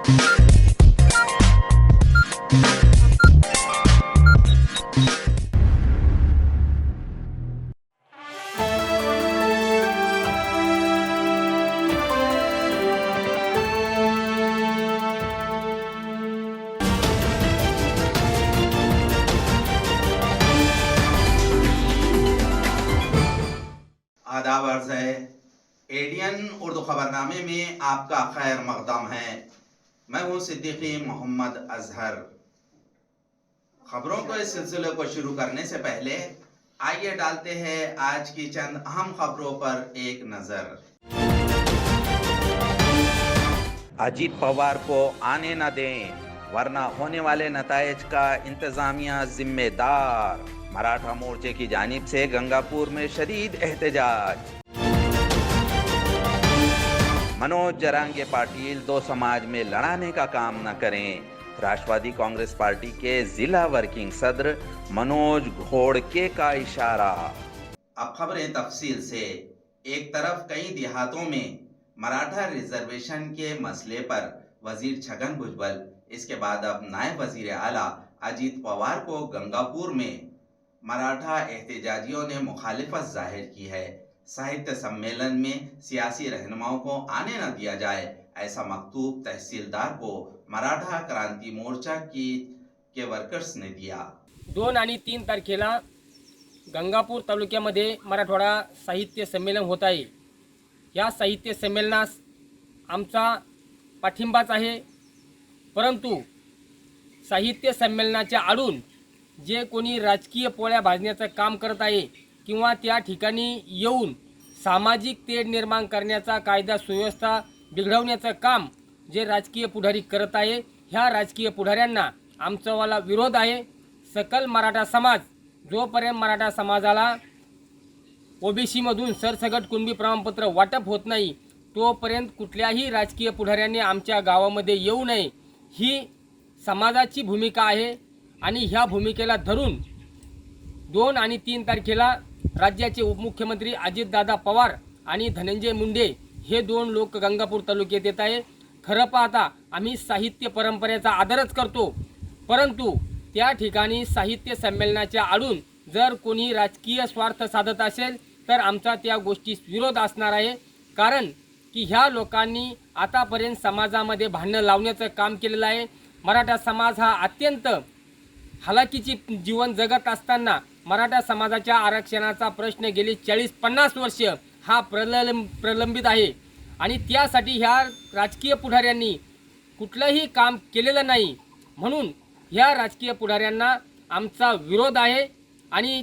आदाब अर्ज़ है। एडियन उर्दू खबरनामे में आपका खैर मकदम है। मैं हूँ सिद्दीकी मोहम्मद अजहर। खबरों को इस सिलसिले को शुरू करने से पहले आइए डालते हैं आज की चंद अहम खबरों पर एक नजर। अजीत पवार को आने न दें, वरना होने वाले नताइज का इंतजामिया जिम्मेदार। मराठा मोर्चे की जानिब से गंगापुर में शदीद एहतजाज। मनोज जरांगे पाटिल दो समाज में लड़ाने का काम न करें। राष्ट्रवादी कांग्रेस पार्टी के जिला वर्किंग सदर मनोज घोड़के का इशारा। अब खबरें तफसील से। एक तरफ कई देहातों में मराठा रिजर्वेशन के मसले पर वजीर छगन भुजबल, इसके बाद अब नायब वजीर आला अजीत पवार को गंगापुर में मराठा एहतजाजियों ने मुखालिफत जाहिर की है। साहित्य सम्मेलन में सियासी रहनुमाओं को आने न दिया जाए, ऐसा मकतूब तहसीलदार को मराठा क्रांती मोर्चा के वर्कर्स ने दिया। 2 आणि 3 तारखेला गंगापूर तालुक्यामध्ये मराठवाडा साहित्य संमेलन होत आहे। या साहित्य संमेलनास आमचा पाठिंबाच आहे, परंतु साहित्य संमेलनाच्या आडून जे कोणी राजकीय पोळ्या भाजण्याचं काम करत आहे किंवा त्या ठिकाणी येऊन सामाजिक तेढ निर्माण करण्याचा, कायदा सुव्यवस्था बिघडवण्याचं काम जे राजकीय पुढारी करत आहे, ह्या राजकीय पुढाऱ्यांना आमचावाला विरोध आहे। सकल मराठा समाज जोपर्यंत मराठा समाजाला ओबीसी मधून सरसगट कुणबी प्रमाणपत्र वाटप होत नाही, तोपर्यंत कुठल्याही राजकीय पुढाऱ्यांनी आमच्या गावामध्ये येऊ नये, ही समाजाची भूमिका आहे। आणि ह्या भूमिकेला धरून 2 आणि 3 तारखेला राज्याचे उपमुख्यमंत्री अजितदादा पवार आणि धनंजय मुंडे हे 2 लोक गंगापूर तालुक्यात येत आहे। खरं पाहता आम्ही साहित्य परंपरेचा आदरच करतो, परंतु त्या ठिकाणी साहित्य संमेलनाच्या आडून जर कोणी राजकीय स्वार्थ साधत असेल तर आमचा त्या गोष्टीस विरोध असणार आहे। कारण की ह्या लोकांनी आतापर्यंत समाजामध्ये भांडण लावण्याचं काम केलेलं आहे। मराठा समाज हा अत्यंत हालाकीची जीवन जगत असताना मराठा समाजाच्या आरक्षणाचा प्रश्न गेली 40-50 वर्ष हा प्रलंबित आहे आणि त्यासाठी ह्या राजकीय पुढाऱ्यांनी कुठलंही काम केलेलं नाही। म्हणून ह्या राजकीय पुढाऱ्यांना आमचा विरोध आहे आणि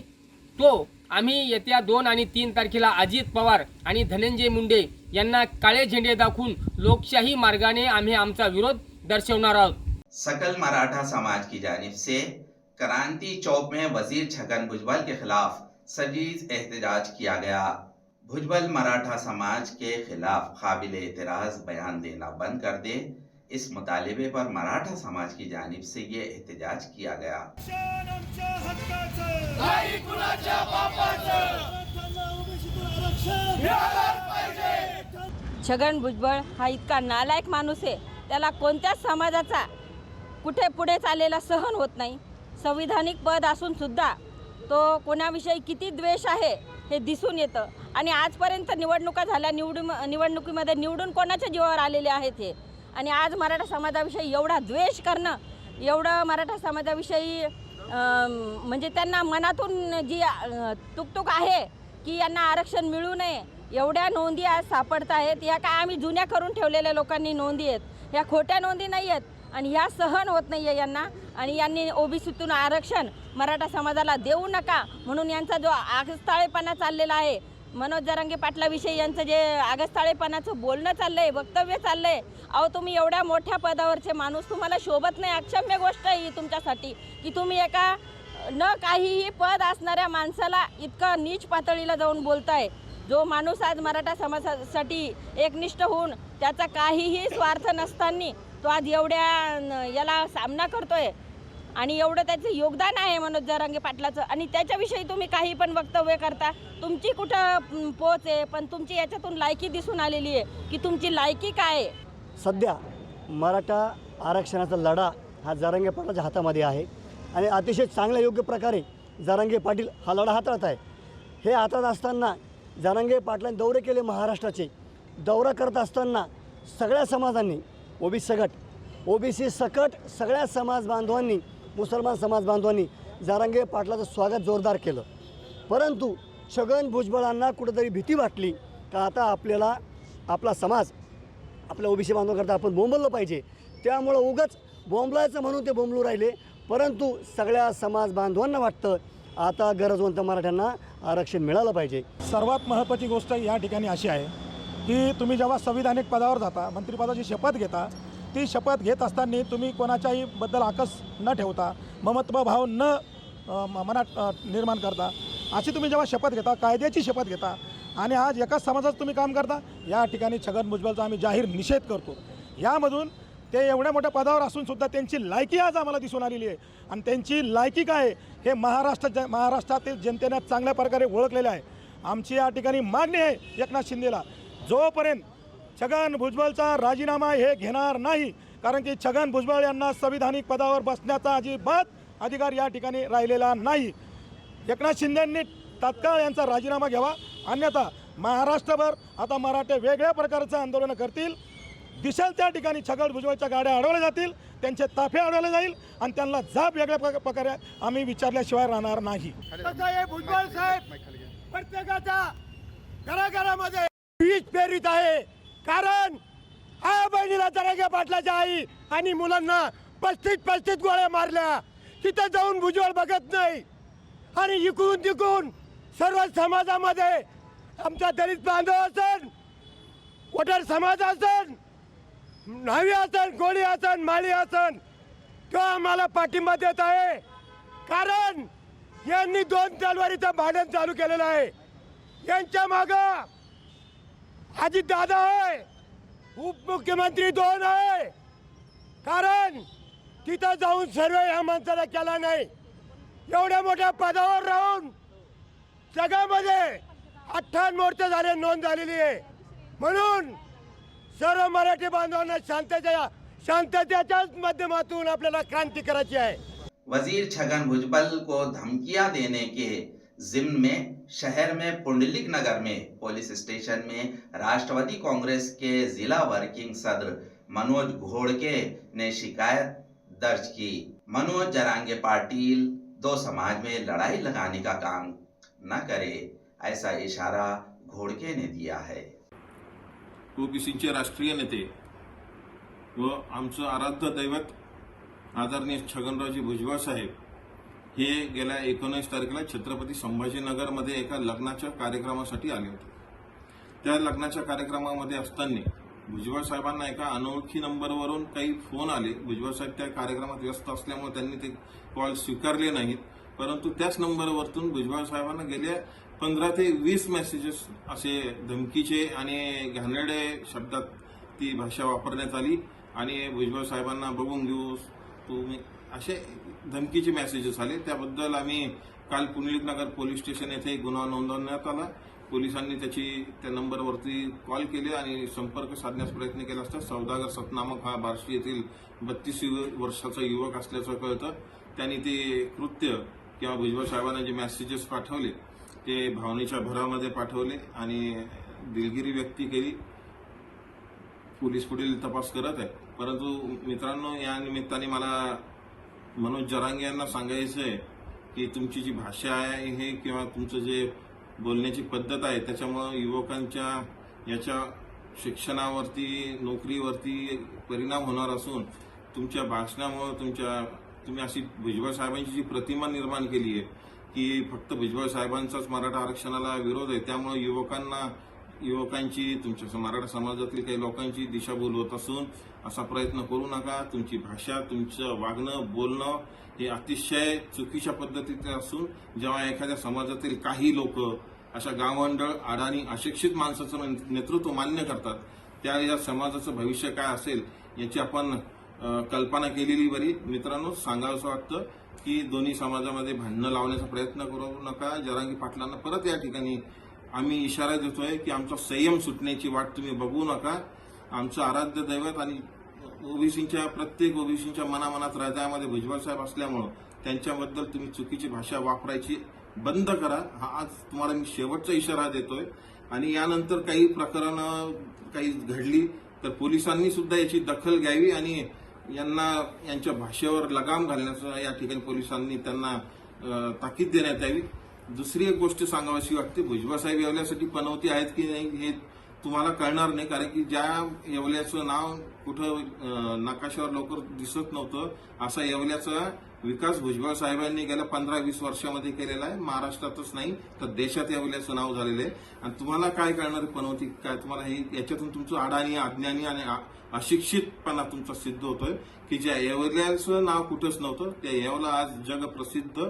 तो आम्ही येत्या 2 आणि 3 तारखेला अजित पवार आणि धनंजय मुंडे यांना काळे झेंडे दाखवून लोकशाही मार्गाने आम्ही आमचा विरोध दर्शवणार आहोत। सकल मराठा समाज की जानिब से क्रांति चौक में वजीर छगन भुजबल के खिलाफ शदीद एहतजाज किया गया। भुजबल मराठा समाज के खिलाफ काबिल एतराज बयान देना बंद कर दे, इस मुतालिबे पर मराठा समाज की जानिब से ये एहतजाज किया गया। छगन भुजबळ हा इतका नालायक माणूस आहे, त्याला कोणत्याच समाजाचा कुठे पुढे चाललेला सहन होत नाही। संविधानिक पद असून सुद्धा तो कोणाविषयी किती द्वेष आहे हे दिसून येतं आणि आजपर्यंत निवडणुका झाल्या, निवडणुकीमध्ये निवडून कोणाच्या जीवावर आलेले आहेत हे, आणि आज मराठा समाजाविषयी एवढा द्वेष करणं, एवढं मराठा समाजाविषयी म्हणजे त्यांना मनातून जी तुकतुक आहे की यांना आरक्षण मिळू नये, एवढ्या नोंदी आज सापडत आहेत। या काय आम्ही जुन्या करून ठेवलेल्या लोकांनी नोंदी आहेत, ह्या खोट्या नोंदी नाही आहेत आणि ह्या सहन होत नाही आहे यांना। आणि यांनी ओबीसीतून आरक्षण मराठा समाजाला देऊ नका म्हणून यांचा जो आगस्ताळेपणा चाललेला आहे, मनोज जरांगे पाटलाविषयी यांचं जे आगस्ताळेपणाचं बोलणं चाललं आहे, वक्तव्य चाललं आहे, अहो तुम्ही एवढ्या मोठ्या पदावरचे माणूस, तुम्हाला शोभत नाही। अक्षम्य गोष्ट आहे ही तुमच्यासाठी की तुम्ही एका न काहीही पद असणाऱ्या माणसाला इतकं नीच पातळीला जाऊन बोलताय। जो माणूस आज मराठा समाजासाठी एकनिष्ठ होऊन त्याचा काहीही स्वार्थ नसताना तो आज एवढ्या याला सामना करतोय आणि एवढं त्याचं योगदान आहे मनोज जरांगे पाटलाचं, आणि त्याच्याविषयी तुम्ही काही पण वक्तव्य करता। तुमची कुठं पोच आहे, पण तुमची याच्यातून लायकी दिसून आलेली आहे की तुमची लायकी काय आहे। सध्या मराठा आरक्षणाचा लढा हा जरांगे पाटलाच्या हातामध्ये आहे आणि अतिशय चांगल्या योग्य प्रकारे जरांगे पाटील हा लढा हाताळत आहे. हे हातात असताना जरांगे पाटलांनी दौरे केले महाराष्ट्राचे. दौरा करत असताना सगळ्या समाजांनी ओबीसी सकट सगळ्या समाज बांधवांनी, मुसलमान समाज बांधवांनी जरांगे पाटलाचं स्वागत जोरदार केलं. परंतु छगन भुजबळांना कुठेतरी भीती वाटली का आता आपल्याला आपला समाज आपल्या ओबीसी बांधवांकरता आपण बोंबललं पाहिजे. त्यामुळं उगाच बोंबलायचं म्हणून ते बोंबलू राहिले. परंतु सगळ्या समाज बांधवांना वाटतं आता गरजवंत मराठ्यांना आरक्षण मिळालं पाहिजे. सर्वात महत्त्वाची गोष्ट या ठिकाणी अशी आहे की तुम्ही जेव्हा संविधानिक पदावर जाता, मंत्रिपदाची शपथ घेता, ती शपथ घेत असताना तुम्ही कोणाच्याही बद्दल आकस न ठेवता, ममत्वभाव न मनात निर्माण करता अशी तुम्ही जेव्हा शपथ घेता, कायद्याची शपथ घेता आणि आज एकाच समाजाचं तुम्ही काम करता, या ठिकाणी छगन भुजबळचा आम्ही जाहीर निषेध करतो. यामधून ते एवढ्या मोठ्या पदावर असूनसुद्धा त्यांची लायकी आज आम्हाला दिसून आलेली आहे आणि त्यांची लायकी काय हे महाराष्ट्रातील जनतेने चांगल्या प्रकारे ओळखलेलं आहे. आमची या ठिकाणी मागणी आहे एकनाथ शिंदेला, जोपर्यंत छगन भुजबळचा राजीनामा हे घेणार नाही, कारण की छगन भुजबळ यांना संविधानिक पदावर बसण्याचा अजिबात अधिकार या ठिकाणी राहिलेला नाही. एकनाथ शिंदेंनी तात्काळ यांचा राजीनामा घ्यावा, अन्यथा महाराष्ट्रभर आता मराठे वेगळ्या प्रकारचं आंदोलन करतील. दिसेल त्या ठिकाणी छगन भुजबळच्या गाड्या अडवल्या जातील, त्यांचे ताफे अडवले जाईल आणि त्यांना जाब वेगळ्या प्रकारे आम्ही विचारल्याशिवाय राहणार नाही. भुजबळ साहेब प्रत्येकाच्या घराघरामध्ये वीज पेरीत आहे, कारण आया बहिणीला जरांगे पाटलाच्या आई आणि मुलांना 35 गोळ्या मारल्या. तिथे जाऊन भुजबळ बघत नाही आणि इकडून तिकडून सर्व समाजामध्ये आमचा दलित बांधव असन, वोटर समाज असन, न्हावी असन, कोळी असन, माळी असन, तो आम्हाला पाठिंबा देत आहे. कारण यांनी 2 तलवारीचं भांडण चालू केलेलं आहे. यांच्या मागं अजित दादा आहे, उपमुख्यमंत्री 2 आहे. कारण तिथं जाऊन सर्वे ह्या माणसाला केला नाही. एवढ्या मोठ्या पदावर राहून जगामध्ये 58 मोर्चे झाले, नोंद झालेली आहे. म्हणून सर्व मराठी बांधवांना शांततेच्याच माध्यमातून आपल्याला क्रांती करायची आहे. वजीर छगन भुजबल को धमकियां देने के जिम्न में शहर में पुंडलिक नगर में पुलिस स्टेशन में राष्ट्रवादी कांग्रेस के जिला वर्किंग सदर मनोज घोड़के ने शिकायत दर्ज की. मनोज जरांगे पाटिल 2 समाज में लड़ाई लगाने का काम न करे, ऐसा इशारा घोड़के ने दिया है. ओबीसीचे राष्ट्रीय नेते व आमचं आराध्य दैवत आदरणीय छगनरावजी भुजबळ साहेब हे गेल्या 19 तारखेला छत्रपती संभाजीनगरमध्ये एका लग्नाच्या कार्यक्रमासाठी आले होते. त्या लग्नाच्या कार्यक्रमामध्ये असताना भुजबळ साहेबांना एका अनोळखी नंबरवरून काही फोन आले. भुजबळ साहेब त्या कार्यक्रमात व्यस्त असल्यामुळे त्यांनी ते कॉल स्वीकारले नाहीत, परंतु त्याच नंबरवरून भुजबळ साहेबांना गेल्या 15 ते 20 मेसेजेस असे धमकीचे आणि घाणेरडे शब्दात ती भाषा वापरण्यात आली आणि भुजबळ साहेबांना बघून घेऊ तुम्ही असे धमकीचे मेसेजेस आले. त्याबद्दल आम्ही काल पुंडलिक नगर पोलीस स्टेशन येथे गुन्हा नोंदवण्यात आला. पोलिसांनी त्या नंबरवरती कॉल केले आणि संपर्क साधण्याचा प्रयत्न केला असता सौदागर सतनामक हा बार्शी येथील 32 वर्षाचा युवक असल्याचं कळतं. त्यांनी ते कृत्य किंवा भुजबळ साहेबांना जे मेसेजेस पाठवले ते भावनेच्या भरामध्ये पाठवले आणि दिलगिरी व्यक्त केली. पोलीस पुढील तपास करत आहे. परंतु मित्रांनो, या निमित्ताने मला मनोज जरांगे यांना सांगायचं आहे की तुमची जी भाषा आहे हे किंवा तुमचं जे बोलण्याची पद्धत आहे त्याच्यामुळं युवकांच्या याच्या शिक्षणावरती, नोकरीवरती परिणाम होणार असून तुमच्या भाषणामुळं तुम्ही अशी भुजबळ साहेबांची जी प्रतिमा निर्माण केली आहे की फक्त भुजबळ साहेबांचाच मराठा आरक्षणाला विरोध आहे, त्यामुळे युवकांची तुमच्या मराठा समाजातील काही लोकांची दिशाभूल होत असून असा प्रयत्न करू नका. तुमची भाषा, तुमचं वागणं, बोलणं हे अतिशय चुकीच्या पद्धतीचे असून जेव्हा एखाद्या समाजातील काही लोक अशा गावंढळ, अडाणी, अशिक्षित माणसाचं नेतृत्व मान्य करतात, त्या या समाजाचं भविष्य काय असेल याची आपण कल्पना केलेली बरी. मित्रांनो, सांगावंसं वाटतं की दोन्ही समाजामध्ये भांडणं लावण्याचा प्रयत्न करू नका. जरांगे पाटलांना परत या ठिकाणी आम्ही इशारा देतोय की आमचा संयम सुटण्याची वाट तुम्ही बघू नका. आमचं आराध्य दैवत आणि ओबीसींच्या प्रत्येक ओबीसींच्या मनामनात हृदयामध्ये भुजबळ साहेब असल्यामुळं त्यांच्याबद्दल तुम्ही चुकीची भाषा वापरायची बंद करा. हा आज तुम्हाला मी शेवटचा इशारा देतोय. आणि यानंतर काही प्रकरणं काही घडली तर पोलिसांनी सुद्धा याची दखल घ्यावी आणि यांच्या भाषेवर लगाम घालण्याचं या ठिकाणी पोलिसांनी त्यांना ताकीद देण्यात यावी. दुसरी एक गोष्ट सांगावीशी वाटते, भुजबळ साहेब येवल्यासाठी पनवती आहेत की नाही हे तुम्हाला कळणार नाही, कारण की ज्या येवल्याचं नाव कुठं नकाशावर लवकर दिसत नव्हतं असा येवल्याचा विकास भुजबळ साहेबांनी गेल्या 15-20 वर्षामध्ये केलेला आहे. महाराष्ट्रातच नाही तर देशात येवल्याचं नाव झालेलं आहे. आणि तुम्हाला काय कळणार पनवती काय, तुम्हाला हे याच्यातून तुमचं अडाणी अज्ञानी आणि अशिक्षितपणा तुमचा सिद्ध होतोय की ज्या येवल्याचं नाव कुठंच नव्हतं त्या येवला आज जगप्रसिद्ध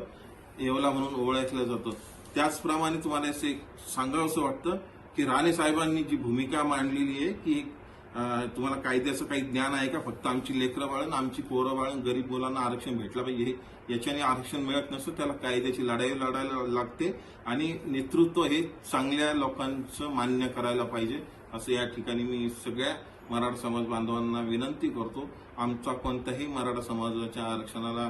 येवला म्हणून ओळखलं जातं. त्याचप्रमाणे तुम्हाला असे सांगावंसं वाटतं की राणे साहेबांनी जी भूमिका मांडलेली आहे की तुम्हाला कायद्याचं काही ज्ञान आहे का, फक्त आमची लेकरं बाळण आमची पोरं बाळण गरीब मुलांना आरक्षण भेटलं पाहिजे याच्याने आरक्षण मिळत नसतं. त्याला कायद्याची लढाई लढायला लागते आणि नेतृत्व हे चांगल्या लोकांचं मान्य करायला पाहिजे असं या ठिकाणी मी सगळ्या मराठा समाज बांधवांना विनंती करतो. आमचा कोणत्याही मराठा समाजाच्या आरक्षणाला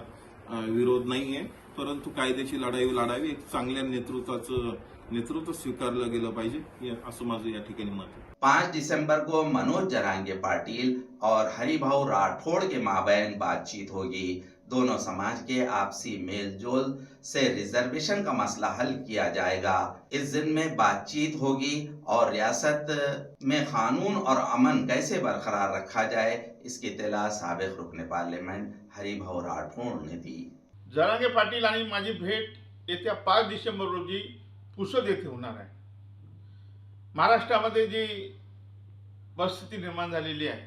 विरोध नाहीये, परंतु कायद्याची लढाई लढावी, एक चांगल्या नेतृत्वाचं नेतृत्व स्वीकारलं गेलं पाहिजे असं माझं या ठिकाणी मत आहे. 5 दिसंबर को मनोज जरांगे पाटिल और हरिभाऊ राठौड़ के माबैन बातचीत होगी. दोनों समाज के आपसी मेलजोल से रिजर्वेशन का मसला हल किया जाएगा. इस दिन में बातचीत होगी और रियासत में कानून और अमन कैसे बरकरार रखा जाए इसकी इत्तला साबिक रुकने पार्लियामेंट हरिभाऊ राठौड़ ने दी. जरांगे पाटील आणि माझी भेट येत्या 5 डिसेंबर रोजी पुसद येथे होणार आहे. महाराष्ट्रामध्ये जी परिस्थिती निर्माण झालेली आहे,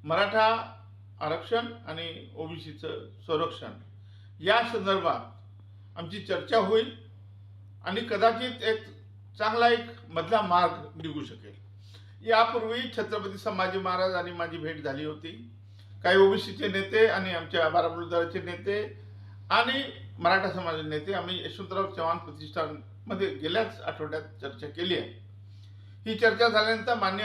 मराठा आरक्षण आणि ओबीसीचं संरक्षण या संदर्भात आमची चर्चा होईल आणि कदाचित एक चांगला एक मधला मार्ग निघू शकेल. यापूर्वी छत्रपती संभाजी महाराज आणि माझी भेट झाली होती. काही ओबीसीचे नेते आणि आमच्या बारामतीचे नेते आणि मराठा समाजाचे नेते आम्ही यशवंतराव चव्हाण प्रतिष्ठानमध्ये गेल्याच आठवड्यात चर्चा केली आहे. ही चर्चा झाल्यानंतर मान्य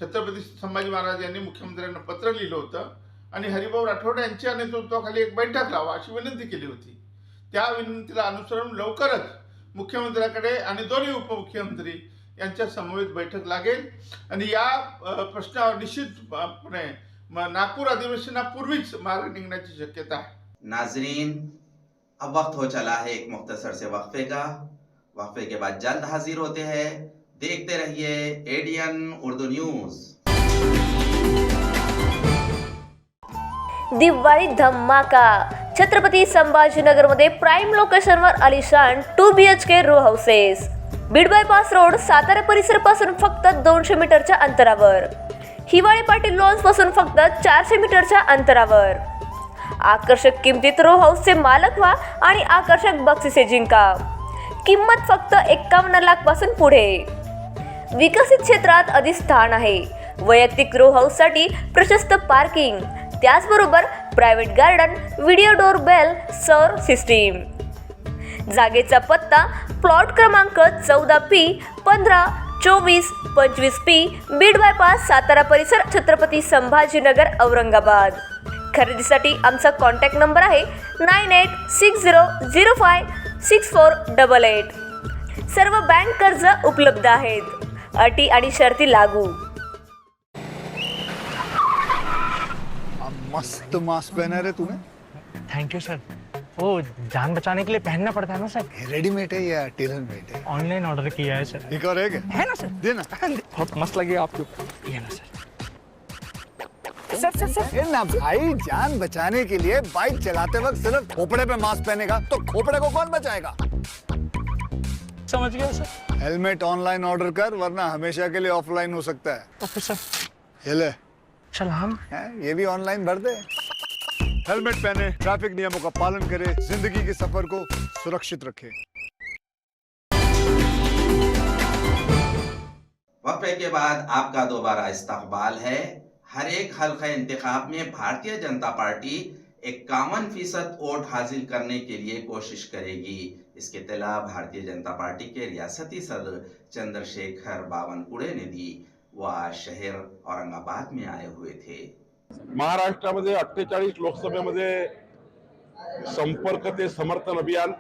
छत्रपती संभाजी महाराज यांनी मुख्यमंत्र्यांना पत्र लिहिलं होतं आणि हरिभाऊ राठौड यांच्या नेतृत्वाखाली एक बैठक लावा अशी विनंती केली होती. त्या विनंतीला अनुसरून लवकरच मुख्यमंत्र्याकडे आणि दोन्ही उपमुख्यमंत्री यांच्या समवेत बैठक लागेल आणि या प्रश्नावर निश्चितपणे नागपूर अधिवेशनापूर्वीच मार्ग निघण्याची शक्यता आहे. नाजरीन, अब वक्त हो चला है एक मुख्तसर से वक्फे का. वक्फे के बाद जल्द हाजिर होते हैं. देखते रहिए एडीएन उर्दू न्यूज. दिवाळी धमाका. छत्रपती संभाजीनगरमध्ये प्राईम लोकेशनवर आलिशान 2 BHK row houses. Beed bypass road Satara परिसर पासून फक्त 200 मीटरच्या अंतरावर. हिवाळी पाटील लॉन्स पासून फक्त 400 मीटरच्या अंतरावर. आकर्षक किमतीत रो हाऊसचे मालक व्हा आणि आकर्षक बक्षिसे जिंका. किंमत फक्त 51 लाख पासून पुढे. विकसित क्षेत्रात अधिष्ठान आहे. वैयक्तिक रो हाऊस साठी प्रशस्त पार्किंग, त्याचबरोबर private garden, video door bell, सौर सिस्टीम. जागेचा पत्ता प्लॉट क्रमांक 14P 15 24 25P Beed bypass Satara परिसर छत्रपती संभाजीनगर औरंगाबाद. खरेदीसाठी आमचा कॉन्टॅक्ट नंबर आहे 9860056488. सर्व बँक कर्ज उपलब्ध आहेत. अटी आणि शर्ती लागू. मस्त मास्क पहना रे तूने. Thank you sir. वो जान बचाने के लिए पहनना पड़ता है ना सर. रेडीमेड है या टेलर मेड है? ऑनलाइन ऑर्डर किया है सर. एक और है क्या? है ना सर. देना. बहुत मस्त लगे आपको. ये ना सर. सर ये ना भाई, जान बचाने के लिए बाइक चलाते वक्त सिर्फ खोपड़े पे मास्क पहनेगा तो खोपड़े को कौन बचाएगा? समझ गया सर. हेलमेट ऑनलाइन ऑर्डर कर, वरना हमेशा के लिए ऑफलाइन हो सकता है. Okay sir. ये ले. चल हम ये भी ऑनलाइन भर दे. हेलमेट पहने, ट्रैफिक नियमों का पालन करे, जिंदगी के सफर को सुरक्षित रखे. वक्फे के बाद आपका दोबारा इस्तकबाल है. हर एक हल्का इंतखाब में भारतीय जनता पार्टी 51% वोट हासिल करने के लिए कोशिश करेगी. इसकी इत्तला भारतीय जनता पार्टी के रियासती सदर चंद्रशेखर बावनकुड़े ने दी. वह आज शहर औरंगाबाद में आए हुए थे. महाराष्ट्रामध्ये 48 लोकसभेमध्ये संपर्क ते समर्थन अभियान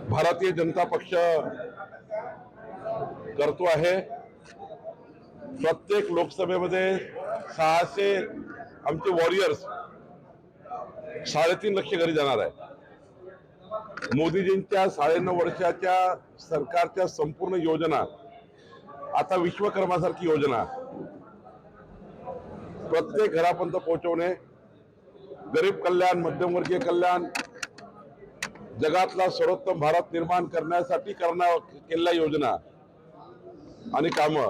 भारतीय जनता पक्ष करतो आहे. प्रत्येक लोकसभेमध्ये 600 आमचे वॉरियर्स 3.5 लाख घरी जाणार आहे. मोदीजींच्या 9.5 वर्षाच्या सरकारच्या संपूर्ण योजना, आता विश्वकर्मासारखी योजना प्रत्येक घरापर्यंत पोहोचवणे, गरीब कल्याण, मध्यमवर्गीय कल्याण, जगातला सर्वोत्तम भारत निर्माण करण्यासाठी केलेल्या योजना आणि कामं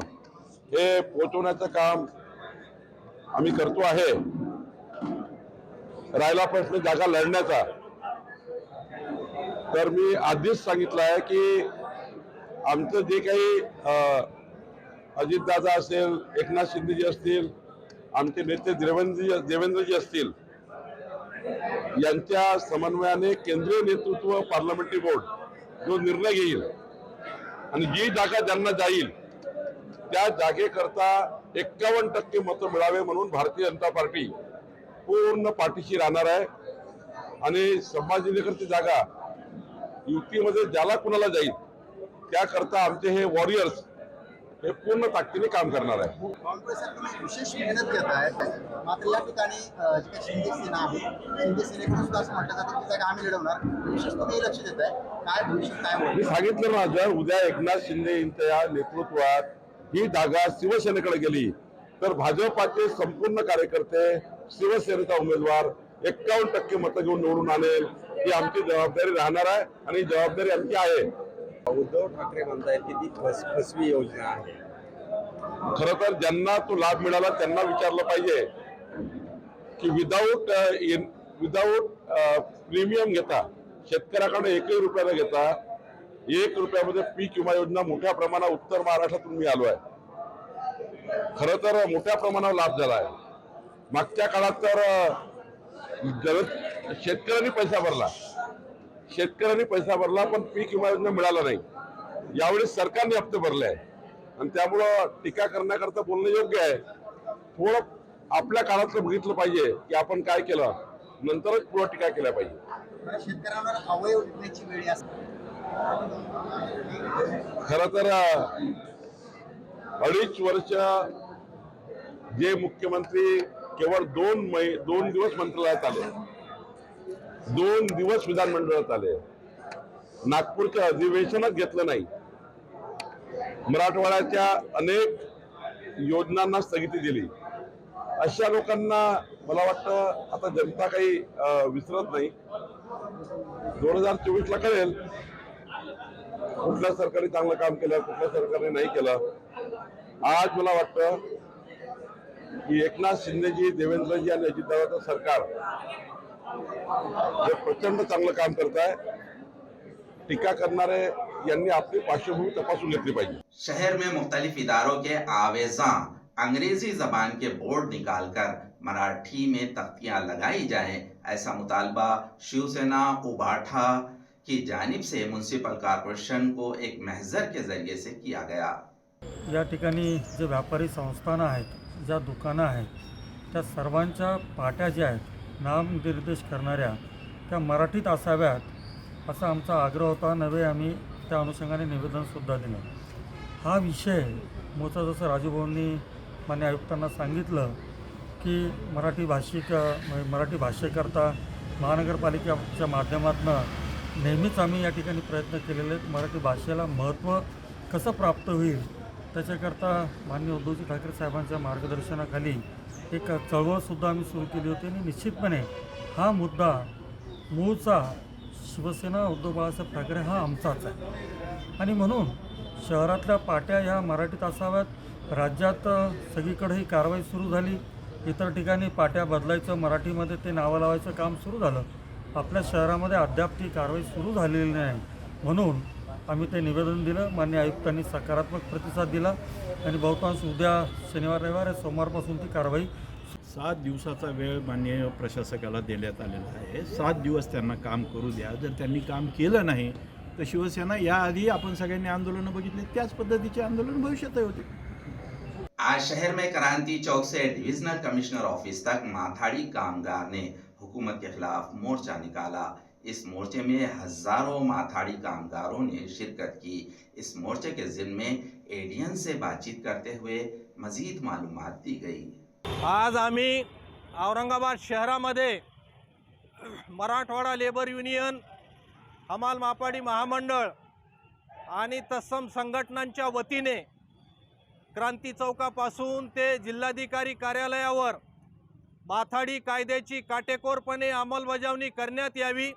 हे पोहोचवण्याचं काम आम्ही करतो आहे. राहिला प्रश्न जागा लढण्याचा, तर मी आधीच सांगितलं आहे की आमचं जे काही अजितदादा असेल, एकनाथ शिंदेजी असतील, आमचे नेते देवेंद्रजी असतील, यांच्या समन्वयाने केंद्रीय नेतृत्व पार्लमेंटरी बोर्ड जो निर्णय घेईल आणि जी जागा ज्यांना जाईल त्या जागेकरता 51% मतं मिळावे म्हणून भारतीय जनता पार्टी पूर्ण पाठीशी राहणार आहे. आणि संभाजीनगरची जागा युतीमध्ये ज्याला कुणाला जाईल त्याकरता आमचे हे वॉरियर्स हे पूर्ण ताकदीने काम करणार आहे. काँग्रेस विशेष मेहनत घेत आहे, मात्र या ठिकाणी जी काही शिंदे सेना आहे, शिंदे सेनेकडून सुद्धा असं म्हटलं जातं की जागा आम्ही लढवणार. विशेष तुम्ही लक्ष देत आहे, काय भविष्य काय होईल? मी सांगितलं ना, जर उद्या एकनाथ शिंदे यांच्या नेतृत्वात ही जागा शिवसेनेकडे गेली तर भाजपाचे संपूर्ण कार्यकर्ते शिवसेनेचा उमेदवार 51% मतं घेऊन निवडून आणेल. ही आमची जबाबदारी राहणार आहे आणि जबाबदारी आमची आहे. उद्धव ठाकरे म्हणतायत की ती फसवी योजना आहे. खरं तर ज्यांना तो लाभ मिळाला त्यांना विचारलं पाहिजे की विदाऊट प्रीमियम घेता, शेतकऱ्याकडे 1 रुपयाला घेता, 1 रुपयामध्ये पीक विमा योजना मोठ्या प्रमाणात उत्तर महाराष्ट्रातून मी आलो आहे. खरं तर मोठ्या प्रमाणावर लाभ झाला आहे. मागच्या काळात तर शेतकऱ्यांनी पैसा भरला पण पीक विमा योजना मिळाला नाही. यावेळी सरकारने हप्ते भरले आहे आणि त्यामुळं टीका करण्याकरता बोलणं योग्य आहे. थोडं आपल्या काळातलं बघितलं पाहिजे की आपण काय केलं, नंतरच पुढे टीका केल्या पाहिजे. शेतकऱ्यांवर अवयव विकण्याची वेळ असते. खरं तर 2.5 वर्ष जे मुख्यमंत्री केवळ 2 दिवस मंत्रालयात आले, 2 दिवस विधानमंडळात आले, नागपूरचं अधिवेशनच घेतलं नाही, मराठवाड्याच्या अनेक योजनांना स्थगिती दिली, अशा लोकांना मला वाटतं आता जनता काही विसरत नाही. 2024ला कळेल कुठल्या सरकारने चांगलं काम केलं, कुठल्या सरकारने नाही केलं. आज मला वाटतं की एकनाथ शिंदेजी, देवेंद्रजी आणि अजितदादाचं सरकार हे प्रचंड चांगलं काम करत आहे. टीका करणारे यांनी आपली पार्श्वभूमी तपासून घेतली पाहिजे. शहर में मुख्तलिफ इदारों के आवेज़ां अंग्रेजी जबान के बोर्ड निकालकर मराठी में तख्तियां लगाई जाएं, ऐसा मुतालबा शिवसेना उबाठा की जानिब से म्युनिसिपल कॉर्पोरेशन को एक महजर के जरिए से किया गया. या ठिकाणी जे व्यापारी संस्थानं आहेत, ज्या दुकानं आहेत, त्या सर्वांच्या पाट्या ज्या आहेत नामनिर्देश करणाऱ्या त्या मराठीत असाव्यात असा आमचा आग्रह होता. नवे आम्ही त्या अनुषंगाने निवेदनसुद्धा दिलं. हा विषय मूळचा जसं राजूभाऊंनी मान्य आयुक्तांना सांगितलं की मराठी भाषेकरता महानगरपालिकेच्या माध्यमातून नेहमीच आम्ही या ठिकाणी प्रयत्न केलेले आहेत. मराठी भाषेला महत्त्व कसं प्राप्त होईल त्याच्याकरता माननीय उद्धवजी ठाकरे साहेबांच्या मार्गदर्शनाखाली एक चळवळसुद्धा आम्ही सुरू केली होती. आणि निश्चितपणे हा मुद्दा मूळचा शिवसेना उद्धव बाळासाहेब ठाकरे हा आमचाच आहे आणि म्हणून शहरातल्या पाट्या ह्या मराठीत असाव्यात. राज्यात सगळीकडे ही कारवाई सुरू झाली. इतर ठिकाणी पाट्या बदलायचं, मराठीमध्ये ते नावं लावायचं काम सुरू झालं. आपल्या शहरामध्ये अद्याप ती कारवाई सुरू झालेली नाही. म्हणून आम्ही ते निवेदन दिलं. मान्य आयुक्तांनी सकारात्मक प्रतिसाद दिला आणि बहुतांश उद्या शनिवार रविवार सोमवारपासून ती कारवाई 7 दिवसाचा वेळ माननीय प्रशासकाला देण्यात आलेला आहे. 7 दिवस त्यांना काम करू द्या. जर त्यांनी काम केलं नाही तर शिवसेना याआधी आपण सगळ्यांनी आंदोलनं बघितली त्याच पद्धतीचे आंदोलन भविष्यातही होते. आज शहर में क्रांति चौक से डिविजनल कमिश्नर ऑफिस तक माथाड़ी कामगार ने हुकूमत के खिलाफ मोर्चा निकाला। इस मोर्चे में हजारों माथाड़ी कामगारों ने शिरकत की। इस मोर्चे के जिम्मे में एडीएन से बातचीत करते हुए मजीद मालूमात दी गई। आज आम्ही औरंगाबाद शहरामध्ये मराठवाडा लेबर युनियन, हमाल मापाडी महामंडळ आणि तत्सम संघटनांच्या वतीने क्रांती चौकापासून ते जिल्हाधिकारी कार्यालयावर माथाडी कायद्याची काटेकोरपणे अंमलबजावणी करण्यात यावी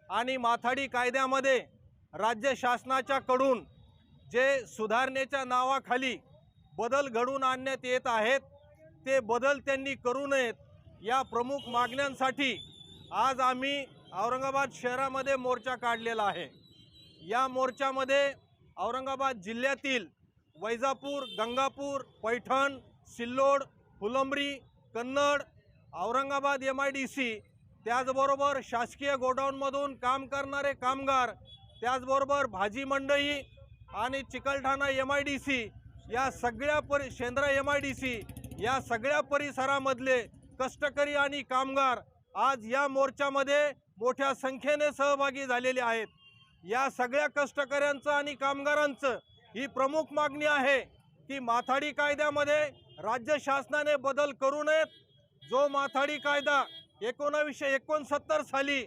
आणि माथाडी कायद्यामध्ये राज्य शासनाच्याकडून जे सुधारणेच्या नावाखाली बदल घडवून आणण्यात येत आहेत ते बदल त्यांनी करू नयेत या प्रमुख मागण्यांसाठी आज आम्ही औरंगाबाद शहरामध्ये मोर्चा काढलेला आहे। या मोर्चामध्ये औरंगाबाद जिल्ह्यातील वैजापूर, गंगापूर, पैठण, सिल्लोड, फुलंब्री, कन्नड, औरंगाबाद MIDC, त्याचबरोबर शासकीय गोडाऊनमधून काम करणारे कामगार, त्याचबरोबर भाजी मंडई आणि चिकलठाणा MIDC या सगळ्या शेंद्रा MIDC या सगळ्या परिसरामधले कष्टकरी आणि कामगार आज या मोर्चामध्ये मोठ्या संख्येने सहभागी झालेले आहेत। या सगळ्या कष्टकऱ्यांचं आणि कामगारांचं ही प्रमुख मागणी आहे की माथाडी कायद्यामध्ये राज्य शासनाने बदल करू नयेत। जो माथाडी कायदा 1969 साली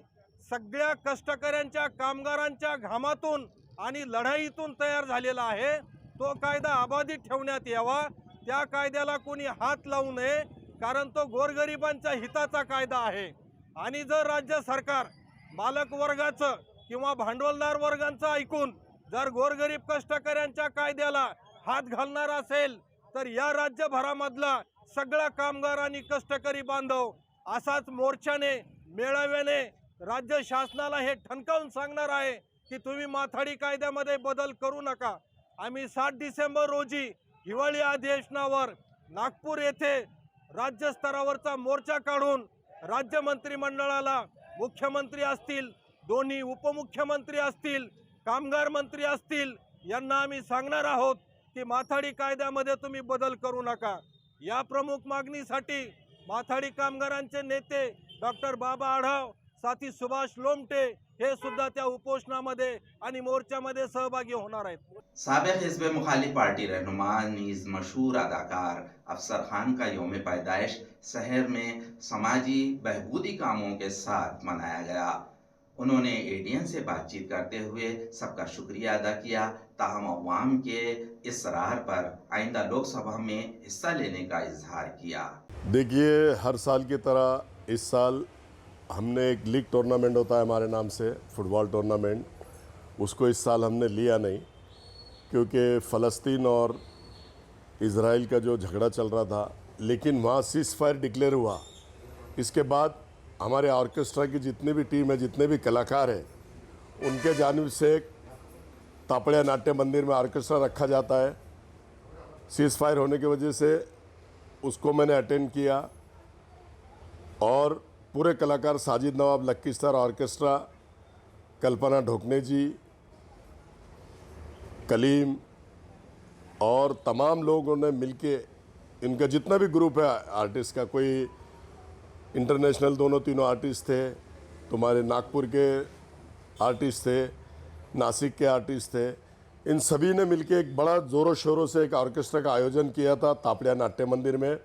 सगळ्या कष्टकऱ्यांच्या कामगारांच्या घामातून आणि लढाईतून तयार झालेला आहे तो कायदा अबाधित ठेवण्यात यावा। त्या कायद्याला कोणी हात लावू नये कारण तो गोरगरिबांच्या हिताचा कायदा आहे। आणि जर राज्य सरकार मालक वर्गाचं किंवा भांडवलदार वर्गांचं ऐकून जर गोरगरीब कष्टकऱ्यांच्या कायद्याला हात घालणार असेल तर या राज्यभरामधला सगळा कामगार आणि कष्टकरी बांधव असाच मोर्चाने, मेळाव्याने राज्य शासनाला हे ठणकावून सांगणार आहे की तुम्ही माथाडी कायद्यामध्ये बदल करू नका। आम्ही 7 डिसेंबर रोजी हिवाळी अधिवेशनावर नागपूर येथे राज्य स्तरावरचा मोर्चा काढून राज्य मंत्रिमंडळाला, मुख्यमंत्री असतील, दोन्ही उपमुख्यमंत्री असतील, कामगार मंत्री असतील यांना आम्ही सांगणार आहोत की माथाडी कायद्यामध्ये तुम्ही बदल करू नका। या प्रमुख मागणीसाठी माथाडी कामगारांचे नेते डॉक्टर बाबा आढाव, साथी सुभाष लोमटे हे सुद्धा त्या उपोषणामध्ये आणि मोर्चामध्ये सहभागी होणार आहेत। साबिक हिज़्ब मुखालिफ पार्टी रहनुमा नीज मशहूर अदाकार अफसर खान का यौम पैदाइश शहर में समाजी बहबूदी कामों के साथ मनाया गया। उन्होंने एडीएन से बातचीत करते हुए सबका शुक्रिया अदा किया, ताहम अवाम के इसरार पर आइंदा लोकसभा में हिस्सा लेने का इजहार किया। देखिए, हर साल की तरह इस साल हमने एक लीग टूर्नामेंट होता है हमारे नाम से, फुटबॉल टूर्नामेंट, उसको इस साल हमने लिया नहीं क्योंकि फ़लस्तीन और इज़राइल का जो झगड़ा चल रहा था, लेकिन वहाँ सीज़ फायर डिक्लेयर हुआ। इसके बाद हमारे ऑर्केस्ट्रा की जितनी भी टीम है, जितने भी कलाकार हैं, उनके जानिब से तापड़िया नाट्य मंदिर में ऑर्केस्ट्रा रखा जाता है। सीज़ फायर होने की वजह से उसको मैंने अटेंड किया और पूरे कलाकार Sajid Nawab lucky star orchestra, कल्पना ढोकने जी, कलीम और तमाम लोगों ने मिलके, इनका जितना भी ग्रुप है आर्टिस्ट का, कोई इंटरनेशनल दोनों तीनों आर्टिस्ट थे, तुम्हारे नागपुर के आर्टिस्ट थे, नासिक के आर्टिस्ट थे, इन सभी ने मिलके एक बड़ा ज़ोरों शोरों से एक ऑर्केस्ट्रा का आयोजन किया था तापड़िया नाट्य मंदिर में।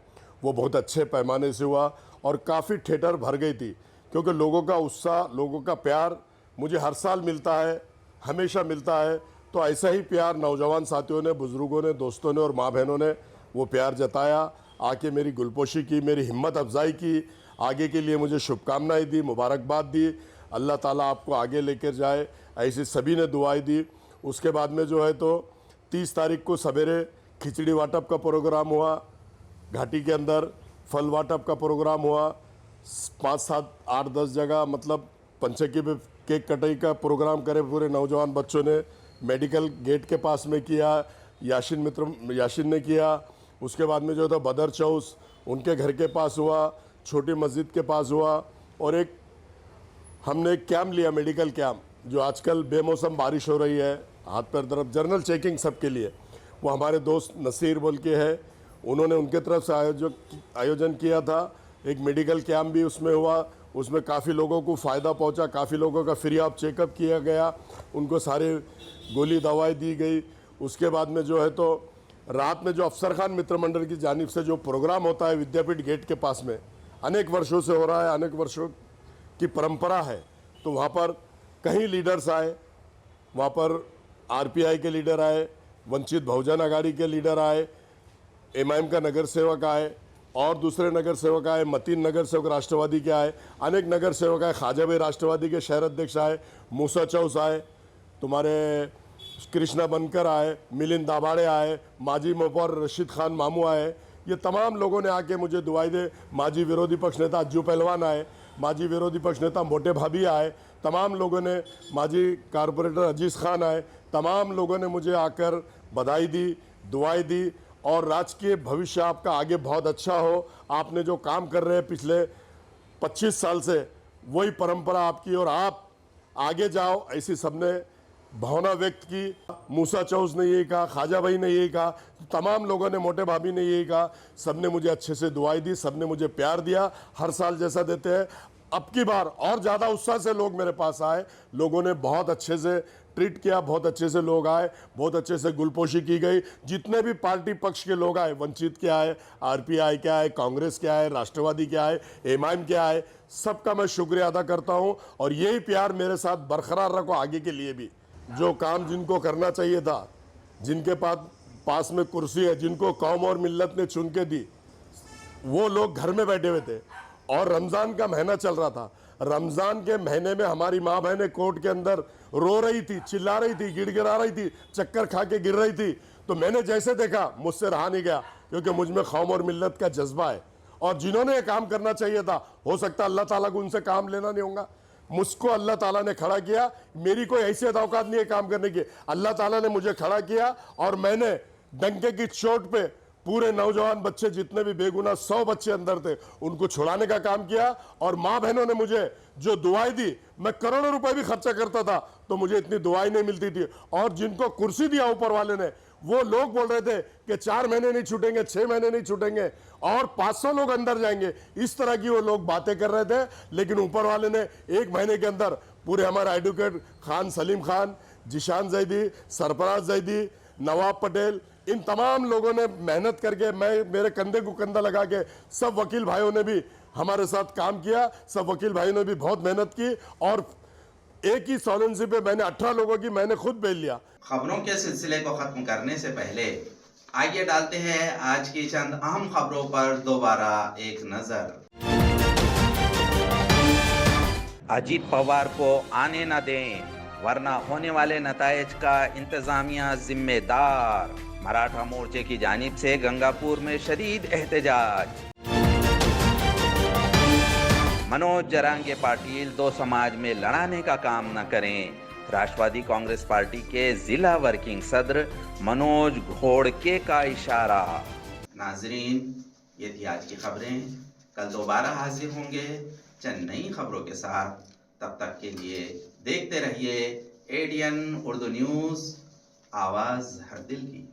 वो बहुत अच्छे पैमाने से हुआ और काफ़ी थिएटर भर गई थी क्योंकि लोगों का उत्साह, लोगों का प्यार मुझे हर साल मिलता है, हमेशा मिलता है। तो ऐसा ही प्यार नौजवान साथियों ने, बुज़ुर्गों ने, दोस्तों ने और माँ बहनों ने वो प्यार जताया, आके मेरी गुलपोशी की, मेरी हिम्मत अफजाई की, आगे के लिए मुझे शुभकामनाएं दी, मुबारकबाद दी। अल्लाह ताला आपको आगे लेकर जाए, ऐसी सभी ने दुआएं दी। उसके बाद में जो है तो 30 तारीख को सवेरे खिचड़ी वाटप का प्रोग्राम हुआ, घाटी के अंदर फल वाटप का प्रोग्राम हुआ, 5, 7, 8, 10 जगह मतलब पंचकी पे केक कटाई का प्रोग्राम करे पूरे नौजवान बच्चों ने। मेडिकल गेट के पास में किया, याशिन ने किया। उसके बाद में जो था बदर चौस उनके घर के पास हुआ, छोटी मस्जिद के पास हुआ और एक हमने एक कैंप लिया, मेडिकल कैंप, जो आजकल बेमौसम बारिश हो रही है, हाथ पैर तरफ जनरल चेकिंग सबके लिए। वो हमारे दोस्त नसीर बोल के है, उन्होंने उनके तरफ से आयोजन किया था। एक मेडिकल कैंप भी उसमें हुआ, उसमें काफ़ी लोगों को फ़ायदा पहुंचा, काफ़ी लोगों का फ्री ऑफ चेकअप किया गया, उनको सारे गोली दवाई दी गई। उसके बाद में जो है तो रात में जो अफसर खान मित्र मंडल की जानिब से जो प्रोग्राम होता है विद्यापीठ गेट के पास में, अनेक वर्षों से हो रहा है, अनेक वर्षों की परंपरा है, तो वहाँ पर कई लीडर्स आए, वहाँ पर आरपीआई के लीडर आए, वंचित बहुजन अघाड़ी के लीडर आए, एमआईएम का नगर सेवक आए और दूसरे नगर सेवक आए, मतीन नगर सेवक राष्ट्रवादी के आए, अनेक नगर सेवक आए, ख्वाजा भाई राष्ट्रवादी के शहर अध्यक्ष आए, मूसा चौस आए, तुम्हारे कृष्णा बनकर आए, मिलिंद दाभाड़े आए, माजी महापौर रशीद खान मामू आए। ये तमाम लोगों ने आके मुझे दुआई दे। माजी विरोधी पक्ष नेता अज्जू पहलवान आए, माजी विरोधी पक्ष नेता मोटे भाभी आए, तमाम लोगों ने, माजी कारपोरेटर अजीज़ खान आए, तमाम लोगों ने मुझे आकर बधाई दी, दुआई दी और राजकीय भविष्य आपका आगे बहुत अच्छा हो। आपने जो काम कर रहे हैं पिछले 25 साल से, वही परंपरा आपकी और आप आगे जाओ, ऐसी सबने भावना व्यक्त की। मूसा चौस ने यही कहा, ख्वाजा भाई ने यही कहा, तमाम लोगों ने, मोटे भाभी ने यही कहा, सबने मुझे अच्छे से दुआई दी, सबने मुझे प्यार दिया, हर साल जैसा देते हैं। अब की बार और ज़्यादा उत्साह से लोग मेरे पास आए, लोगों ने बहुत अच्छे से ट्रीट किया, बहुत अच्छे से लोग आए, बहुत अच्छे से गुलपोशी की गई। जितने भी पार्टी पक्ष के लोग आए, वंचित के आए, आरपीआई के आए, कांग्रेस के आए, राष्ट्रवादी के आए, एमआईएम के आए, सबका मैं शुक्रिया अदा करता हूं और यही प्यार मेरे साथ बरकरार रखो आगे के लिए भी। जो काम जिनको करना चाहिए था, जिनके पास में कुर्सी है, जिनको कौम और मिल्लत ने चुन के दी, वो लोग घर में बैठे हुए थे और रमज़ान का महीना चल रहा था। रमज़ान के महीने में हमारी माँ बहनें कोर्ट के अंदर रो रही थी, चिल्ला रही थी, गिड़गिड़ा रही थी, चक्कर खा के गिर रही थी। तो मैंने जैसे देखा, मुझसे रहा नहीं गया, क्योंकि मुझ में कौम और मिल्लत का जज्बा है। और जिन्होंने ये काम करना चाहिए था, हो सकता अल्लाह ताला को उनसे काम लेना नहीं होगा, मुझको अल्लाह ताला ने खड़ा किया। मेरी कोई हैसियत औकात नहीं है काम करने की, अल्लाह ताला ने मुझे खड़ा किया और मैंने डंके की चोट पे पूरे नौजवान बच्चे, जितने भी बेगुनाह 100 बच्चे अंदर थे, उनको छुड़ाने का काम किया। और माँ बहनों ने मुझे जो दुआई दी, मैं करोड़ों रुपए भी खर्चा करता था तो मुझे इतनी दुआई नहीं मिलती थी। और जिनको कुर्सी दिया ऊपर वाले ने, वो लोग बोल रहे थे कि 4 महीने नहीं छूटेंगे, 6 महीने नहीं छूटेंगे और 500 लोग अंदर जाएंगे, इस तरह की वो लोग बातें कर रहे थे। लेकिन ऊपर वाले ने 1 महीने के अंदर पूरे हमारे एडवोकेट खान सलीम खान, जिशान जैदी, सरफराज जैदी, नवाब पटेल, इन तमाम लोगों ने मेहनत करके, मेरे कंधे को कंधा लगा के, सब वकील भाइयों ने भी हमारे साथ काम किया, सब वकील भाइयों ने भी बहुत मेहनत की और एक ही सॉलेंसी पे मैंने 18 लोगों की मैंने खुद बेल लिया। खबरों के सिलसिले को खत्म करने से पहले आइए डालते हैं आज की चंद अहम खबरों पर दोबारा एक नजर। अजीत पवार को आने न दें, वरना होने वाले नतायज का इंतजामिया जिम्मेदार। मराठा मोर्चे की जानिब से गंगापुर में शदीद एहतजाज। मनोज जरांगे पाटिल 2 समाज में लड़ाने का काम न करें, राष्ट्रवादी कांग्रेस पार्टी के जिला वर्किंग सदर मनोज घोड़के का इशारा। नाजरीन, ये थी आज की खबरें। कल दोबारा हाजिर होंगे चंद नई खबरों के साथ। तब तक के लिए देखते रहिए एडीएन उर्दू न्यूज़, आवाज़ हर दिल की।